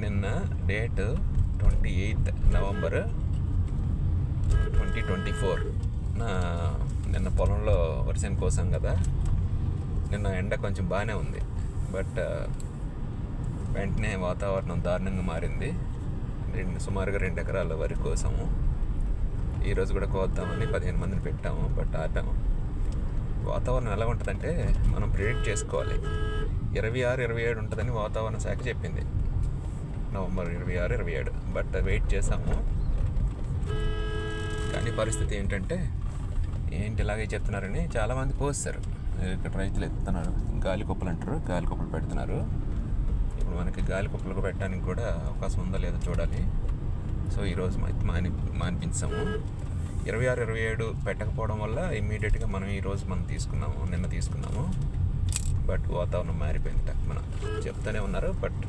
నిన్న date 28 November 2024 నిన్న పొలంలో వర్షం కోసాం కదా. నిన్న ఎండ కొంచెం బాగానే ఉంది, బట్ వెంటనే వాతావరణం దారుణంగా మారింది. సుమారుగా 2 ఎకరాల వరి కోసాము. ఈరోజు కూడా కోద్దామని 15 మందిని పెట్టాము, బట్ ఆపాము. వాతావరణం ఎలా ఉంటుందంటే మనం ప్రిడిక్ట్ చేసుకోవాలి. 26, 27 ఉంటుందని వాతావరణ శాఖ చెప్పింది, నవంబర్ 26, 27. బట్ వెయిట్ చేసాము. కానీ పరిస్థితి ఏంటంటే ఇలాగే చెప్తున్నారని చాలామంది కోస్తారు. ఇక్కడ రైతులు ఎత్తుతున్నారు, గాలి కుప్పలు అంటారు, గాలి కుప్పలు పెడుతున్నారు. ఇప్పుడు మనకి గాలి కుప్పలకు పెట్టడానికి కూడా అవకాశం ఉందో లేదో చూడాలి. సో ఈరోజు మానిపించాము. 26, 27 పెట్టకపోవడం వల్ల ఇమ్మీడియట్గా మనం తీసుకున్నాము, నిన్న తీసుకున్నాము. బట్ వాతావరణం మారిపోయింది. మనం చెప్తూనే ఉన్నారు, బట్